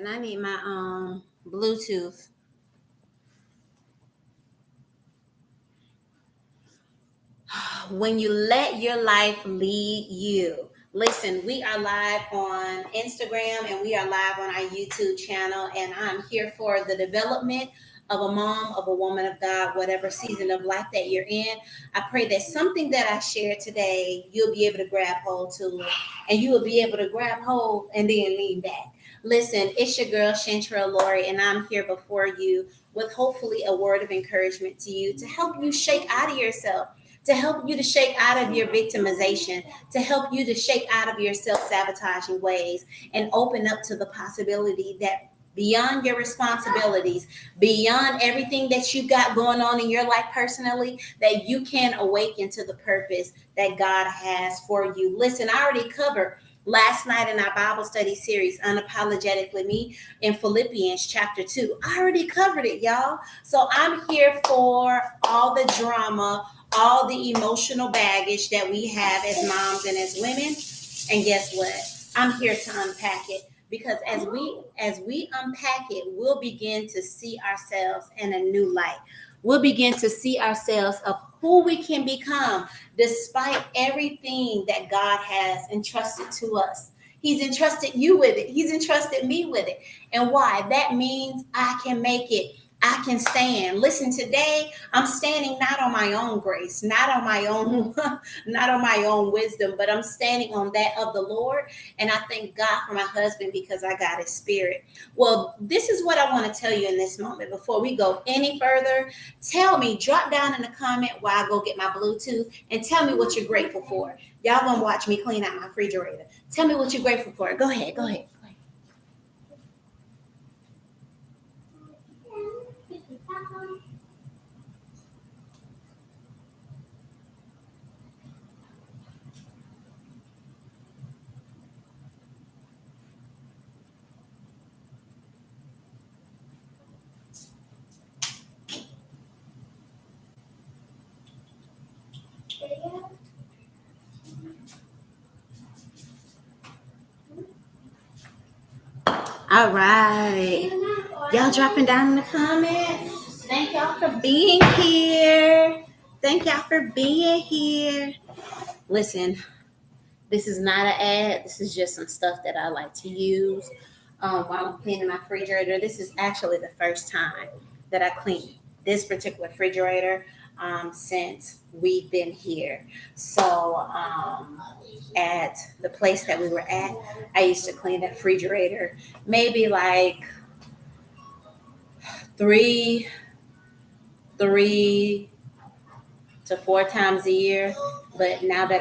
And I need my Bluetooth. When you let your life lead you. Listen, we are live on Instagram and we are live on our YouTube channel, and I'm here for the development of a mom, of a woman of God, whatever season of life that you're in. I pray that something that I share today, you'll be able to grab hold to it, and you will be able to grab hold and then lean back. Listen, it's your girl Chantrell Lori, and I'm here before you with hopefully a word of encouragement to you to help you shake out of yourself, to help you to shake out of your victimization, to help you to shake out of your self-sabotaging ways and open up to the possibility that beyond your responsibilities, beyond everything that you got going on in your life personally, that you can awaken to the purpose that God has for you. Listen, I already covered last night in our Bible study series, Unapologetically Me, in Philippians chapter 2. I already covered it, y'all. So I'm here for all the drama, all the emotional baggage that we have as moms and as women. And guess what? I'm here to unpack it, because as we unpack it, we'll begin to see ourselves in a new light. We'll begin to see ourselves of who we can become despite everything that God has entrusted to us. He's entrusted you with it. He's entrusted me with it. And why? That means I can make it. I can stand. Listen, today I'm standing not on my own grace, not on my own, not on my own wisdom, but I'm standing on that of the Lord. And I thank God for my husband because I got his spirit. Well, this is what I want to tell you in this moment. Before we go any further, tell me, drop down in the comment while I go get my Bluetooth, and tell me what you're grateful for. Y'all gonna watch me clean out my refrigerator. Tell me what you're grateful for. Go ahead, go ahead. All right. Y'all dropping down in the comments. Thank y'all for being here. Thank y'all for being here. Listen, this is not an ad. This is just some stuff that I like to use while I'm cleaning my refrigerator. This is actually the first time that I clean this particular refrigerator since we've been here. So at the place that we were at, I used to clean that refrigerator maybe like three to four times a year. But now that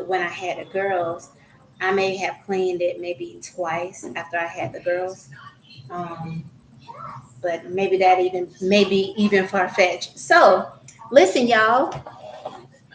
when I had the girls, I may have cleaned it maybe twice after I had the girls. Um, but maybe even far fetched. So listen, y'all,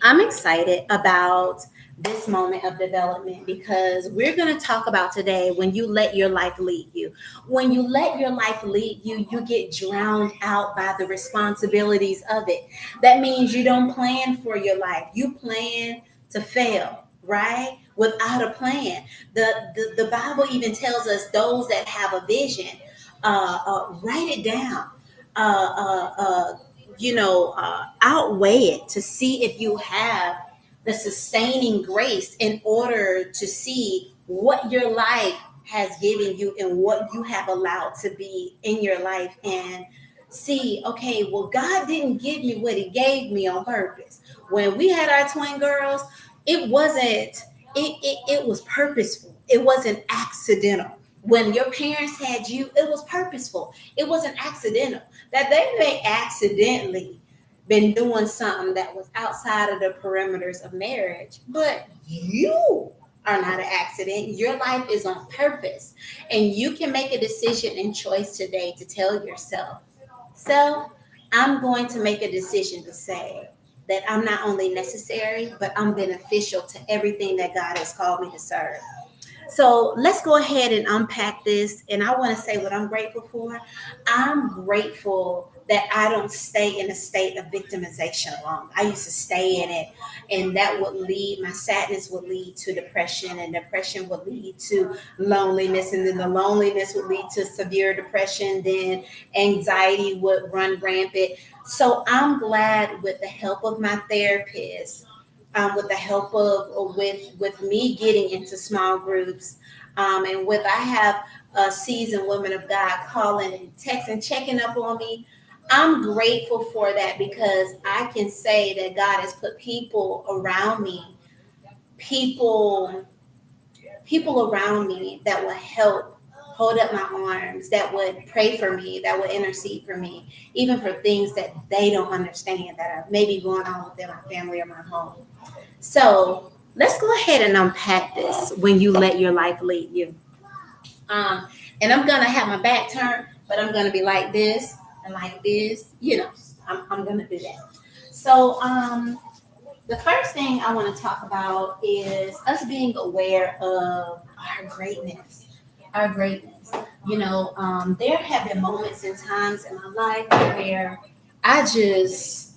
I'm excited about this moment of development because we're going to talk about today when you let your life lead you. When you let your life lead you, you get drowned out by the responsibilities of it. That means you don't plan for your life. You plan to fail, right? Without a plan. The Bible even tells us those that have a vision, write it down. Uh, uh, uh, outweigh it to see if you have the sustaining grace in order to see what your life has given you and what you have allowed to be in your life, and see, okay, well, God didn't give me what he gave me on purpose. When we had our twin girls, it wasn't, it was purposeful. It wasn't accidental. When your parents had you, it was purposeful. It wasn't accidental. That they may accidentally been doing something that was outside of the perimeters of marriage, but you are not an accident. Your life is on purpose, and you can make a decision and choice today to tell yourself, self, I'm going to make a decision to say that I'm not only necessary, but I'm beneficial to everything that God has called me to serve. So let's go ahead and unpack this. And I want to say what I'm grateful for. I'm grateful that I don't stay in a state of victimization long. I used to stay in it, and that would lead, my sadness would lead to depression, and depression would lead to loneliness, and then the loneliness would lead to severe depression, then anxiety would run rampant. So I'm glad with the help of my therapist, with the help of with me getting into small groups, and with I have a seasoned woman of God calling and texting, checking up on me. I'm grateful for that because I can say that God has put people around me, people people around me that would help hold up my arms, that would pray for me, that would intercede for me, even for things that they don't understand that are maybe going on within my family or my home. So let's go ahead and unpack this when you let your life lead you. Um, and I'm gonna have my back turned, but I'm gonna be like this and like this. I'm gonna do that. So the first thing I want to talk about is us being aware of our greatness. Our greatness. There have been moments and times in my life where I just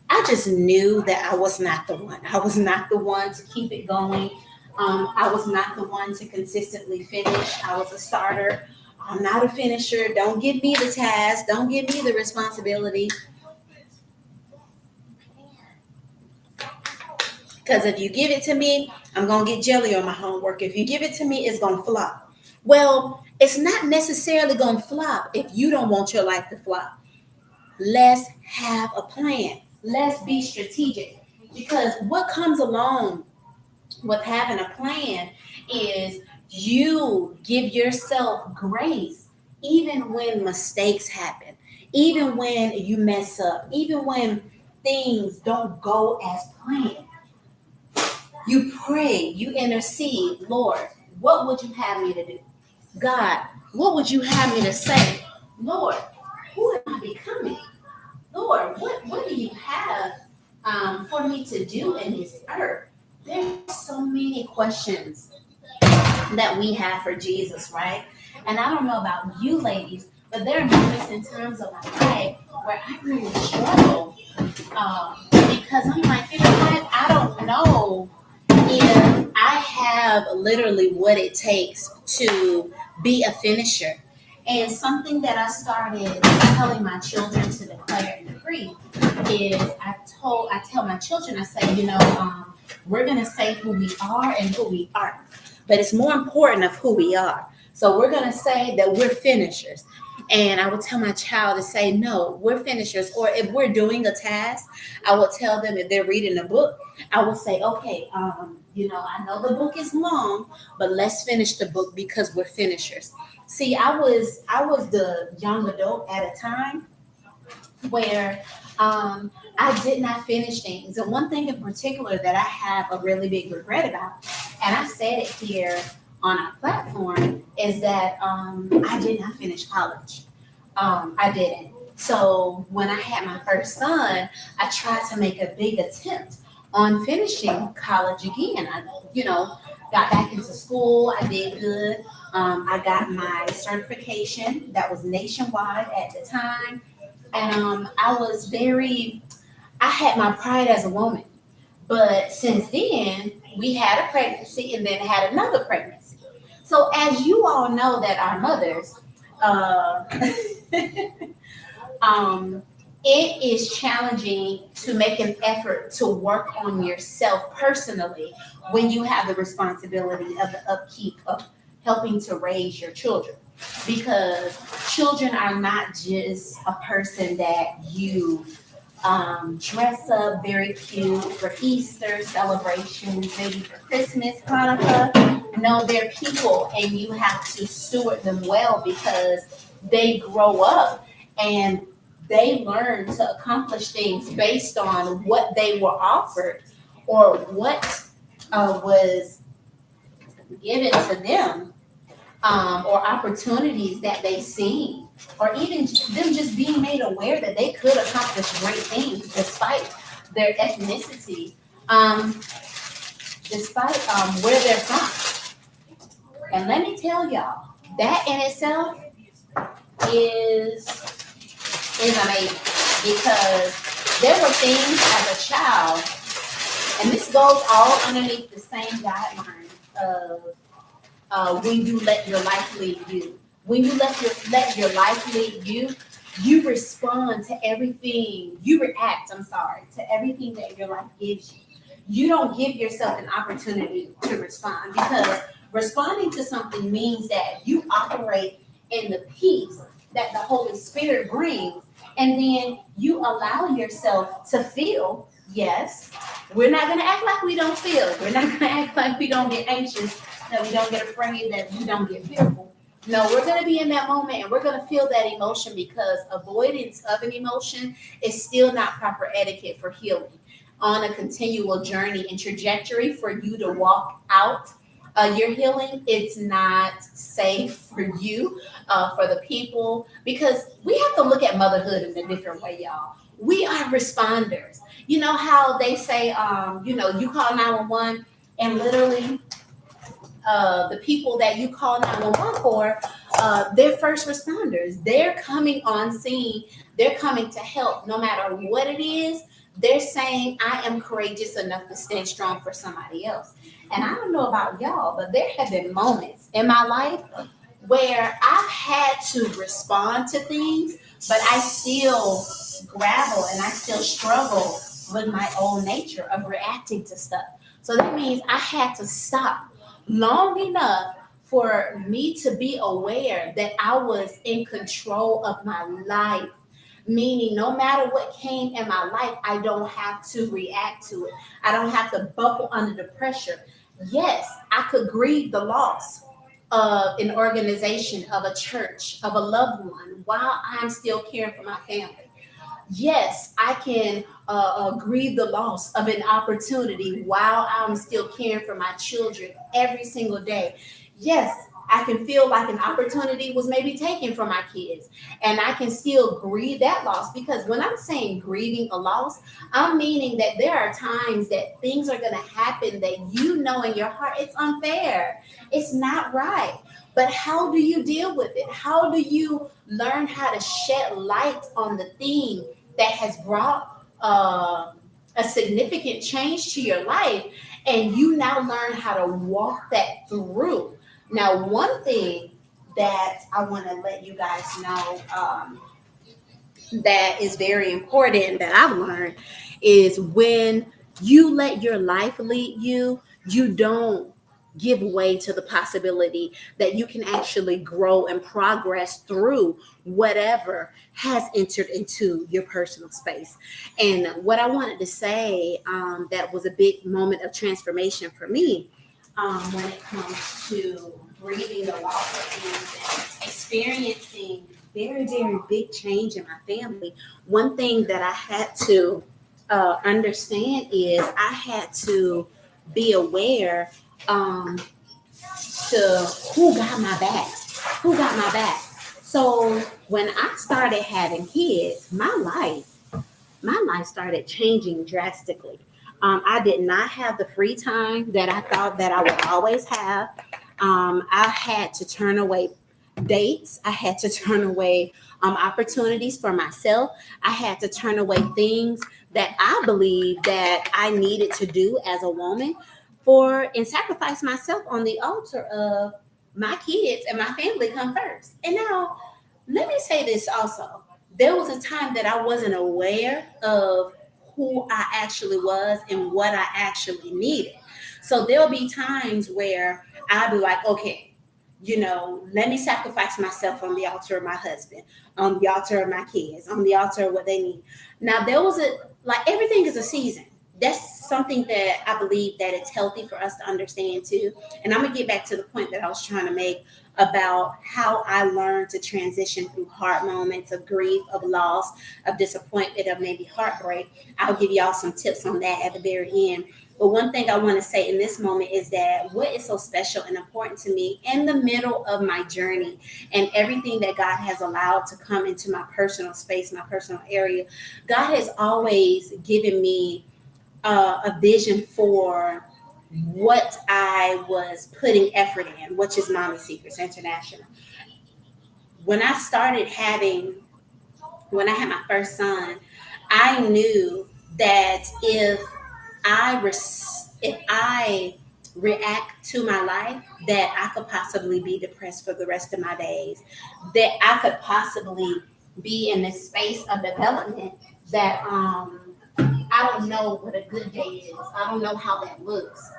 I just knew that I was not the one. I was not the one to keep it going. I was not the one to consistently finish. I was a starter. I'm not a finisher. Don't give me the task. Don't give me the responsibility. Because if you give it to me, I'm going to get jelly on my homework. If you give it to me, it's going to flop. Well, it's not necessarily going to flop if you don't want your life to flop. Let's have a plan. Let's be strategic. Because what comes along with having a plan is you give yourself grace even when mistakes happen, even when you mess up, even when things don't go as planned. You pray, you intercede. Lord, what would you have me to do? God, what would you have me to say? Lord, who am I becoming? Lord, what do you have for me to do in this earth? There's so many questions that we have for Jesus, right? And I don't know about you ladies, but there are moments in terms of my life where I really struggle, because I'm like, you know what? I don't know if I have literally what it takes to be a finisher. And something that I started telling my children to declare and decree is I tell my children, I say, we're gonna say who we are and who we aren't. But it's more important of who we are. So we're gonna say that we're finishers. And I would tell my child to say, no, we're finishers. Or if we're doing a task, I will tell them if they're reading a book, I will say, okay, I know the book is long, but let's finish the book because we're finishers. See, I was the young adult at a time where I did not finish things. And one thing in particular that I have a really big regret about, and I said it here on our platform, is that I did not finish college. I didn't. So when I had my first son, I tried to make a big attempt on finishing college again. Got back into school. I did good. I got my certification that was nationwide at the time. And I had my pride as a woman. But since then, we had a pregnancy and then had another pregnancy. So as you all know that our mothers, uh, um, it is challenging to make an effort to work on yourself personally when you have the responsibility of the upkeep of helping to raise your children. Because children are not just a person that you dress up very cute for Easter celebrations, maybe for Christmas, Hanukkah. No, they're people, and you have to steward them well because they grow up and they learn to accomplish things based on what they were offered or what was given to them, or opportunities that they seen, or even them just being made aware that they could accomplish great things despite their ethnicity, despite where they're from. And let me tell y'all, that in itself is amazing because there were things as a child, and this goes all underneath the same guideline of when you let your life lead you. When you let your life lead you, you respond to everything. You react. I'm sorry, to everything that your life gives you. You don't give yourself an opportunity to respond because responding to something means that you operate in the peace that the Holy Spirit brings, and then you allow yourself to feel. Yes, we're not going to act like we don't feel. We're not going to act like we don't get anxious, that we don't get afraid, that we don't get fearful. No, we're going to be in that moment and we're going to feel that emotion because avoidance of an emotion is still not proper etiquette for healing on a continual journey and trajectory for you to walk out your healing. It's not safe for you, for the people, because we have to look at motherhood in a different way, y'all. We are responders. You know how they say, you call 911 and literally the people that you call 911 for, they're first responders. They're coming on scene. They're coming to help no matter what it is. They're saying, I am courageous enough to stand strong for somebody else. And I don't know about y'all, but there have been moments in my life where I've had to respond to things, but I still grapple and I still struggle with my own nature of reacting to stuff. So that means I had to stop long enough for me to be aware that I was in control of my life. Meaning, no matter what came in my life, I don't have to react to it. I don't have to buckle under the pressure. Yes, I could grieve the loss of an organization, of a church, of a loved one while I'm still caring for my family. Yes, I can grieve the loss of an opportunity while I'm still caring for my children every single day. Yes, I can feel like an opportunity was maybe taken from my kids, and I can still grieve that loss because when I'm saying grieving a loss, I'm meaning that there are times that things are going to happen that you know in your heart it's unfair, it's not right. But how do you deal with it? How do you learn how to shed light on the thing that has brought a significant change to your life, and you now learn how to walk that through? Now, one thing that I want to let you guys know, that is very important that I've learned is when you let your life lead you, you don't give way to the possibility that you can actually grow and progress through whatever has entered into your personal space. And what I wanted to say, that was a big moment of transformation for me, when it comes to grieving the loss of things and experiencing very, very big change in my family. One thing that I had to understand is I had to be aware, to who got my back, who got my back. So when I started having kids, my life started changing drastically. I did not have the free time that I thought that I would always have. I had to turn away dates. I had to turn away opportunities for myself. I had to turn away things that I believed that I needed to do as a woman for and sacrifice myself on the altar of my kids and my family come first. And now, let me say this also. There was a time that I wasn't aware of who I actually was and what I actually needed. So there'll be times where I'll be like, okay, let me sacrifice myself on the altar of my husband, on the altar of my kids, on the altar of what they need. Now, there was everything is a season. That's something that I believe that it's healthy for us to understand too. And I'm gonna get back to the point that I was trying to make about how I learned to transition through hard moments of grief, of loss, of disappointment, of maybe heartbreak. I'll give y'all some tips on that at the very end. But one thing I want to say in this moment is that what is so special and important to me in the middle of my journey and everything that God has allowed to come into my personal space, my personal area, God has always given me a vision for what I was putting effort in, which is Mommy Secrets International. When I started having, when I had my first son, I knew that if I react to my life, that I could possibly be depressed for the rest of my days, that I could possibly be in this space of development that I don't know what a good day is. I don't know how that looks,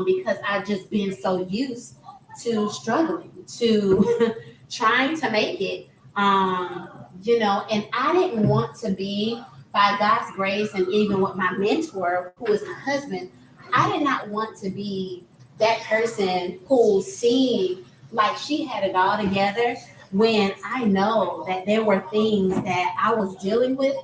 because I've just been so used to struggling, to trying to make it, and I didn't want to be, by God's grace, and even with my mentor, who is my husband, I did not want to be that person who seemed like she had it all together when I know that there were things that I was dealing with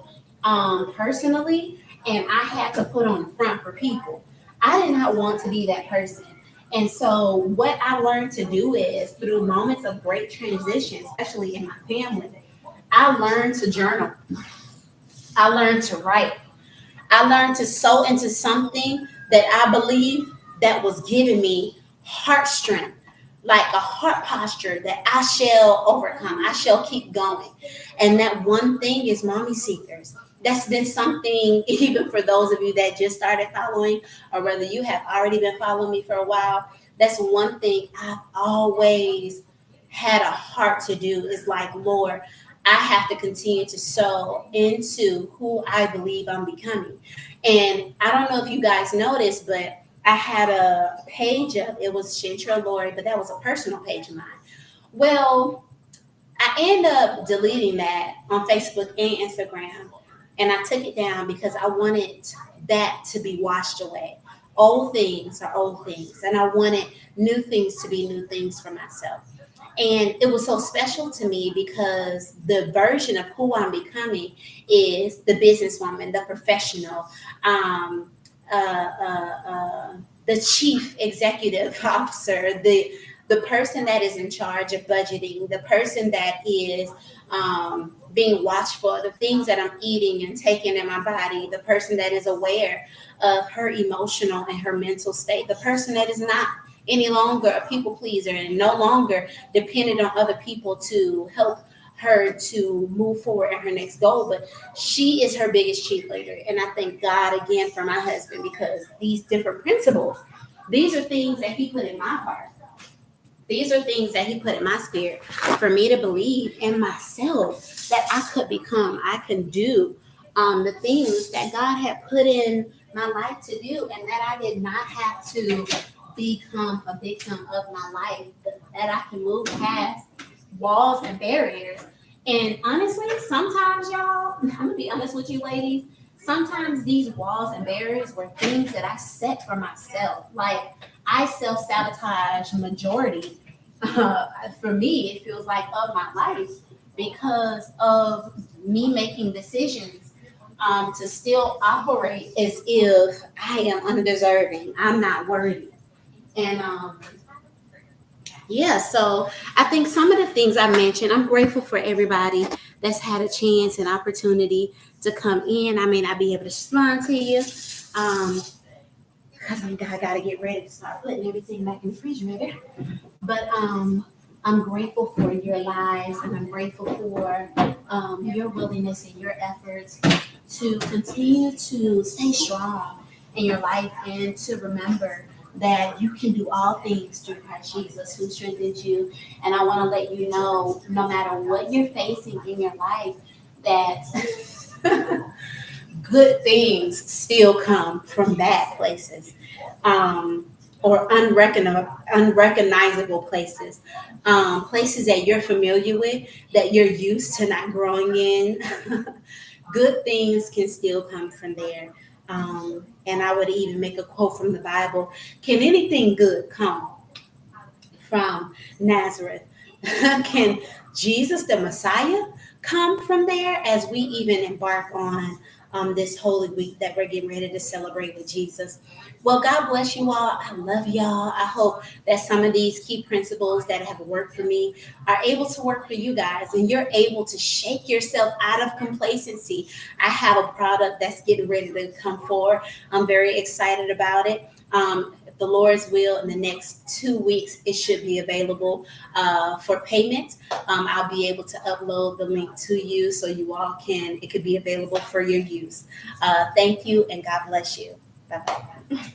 personally, and I had to put on the front for people. I did not want to be that person. And so, what I learned to do is through moments of great transition, especially in my family, I learned to journal. I learned to write. I learned to sow into something that I believe that was giving me heart strength, like a heart posture that I shall overcome. I shall keep going. And that one thing is Mommy Seekers. That's been something, even for those of you that just started following, or whether you have already been following me for a while, that's one thing I've always had a heart to do is like, Lord, I have to continue to sow into who I believe I'm becoming. And I don't know if you guys noticed, but I had a page of it was Chantrell Lori, but that was a personal page of mine. Well, I ended up deleting that on Facebook and Instagram, and I took it down because I wanted that to be washed away. Old things are old things, and I wanted new things to be new things for myself. And it was so special to me because the version of who I'm becoming is the businesswoman, the professional, um, uh, uh, uh, the chief executive officer, the person that is in charge of budgeting, the person that is being watchful of the things that I'm eating and taking in my body, the person that is aware of her emotional and her mental state, the person that is not any longer a people pleaser and no longer dependent on other people to help her to move forward in her next goal, but she is her biggest cheerleader. And I thank God again for my husband because these different principles, these are things that he put in my heart. These are things that he put in my spirit for me to believe in myself that I could become, I can do the things that God had put in my life to do, and that I did not have to become a victim of my life, that I can move past walls and barriers. And honestly, sometimes, y'all, I'm gonna be honest with you, ladies, sometimes these walls and barriers were things that I set for myself. Like, I self sabotage majority. For me, it feels like of my life because of me making decisions to still operate as if I am undeserving, I'm not worthy. And yeah, so I think some of the things I mentioned, I'm grateful for everybody that's had a chance and opportunity to come in. I may not be able to respond to you. Because I gotta get ready to start putting everything back in the refrigerator. But I'm grateful for your lives, and I'm grateful for your willingness and your efforts to continue to stay strong in your life and to remember that you can do all things through Christ Jesus who strengthens you. And I want to let you know, no matter what you're facing in your life, that good things still come from bad places, or unrecognizable places, places that you're familiar with, that you're used to not growing in. Good things can still come from there. And I would even make a quote from the Bible: can anything good come from Nazareth? Can Jesus the Messiah come from there as we even embark on this holy week that we're getting ready to celebrate with Jesus? Well, God bless you all. I love y'all. I hope that some of these key principles that have worked for me are able to work for you guys, and you're able to shake yourself out of complacency. I have a product that's getting ready to come forward. I'm very excited about it. the Lord's will, in the next 2 weeks, it should be available for payment. I'll be able to upload the link to you so you all can, it could be available for your use. Thank you and God bless you. Bye bye.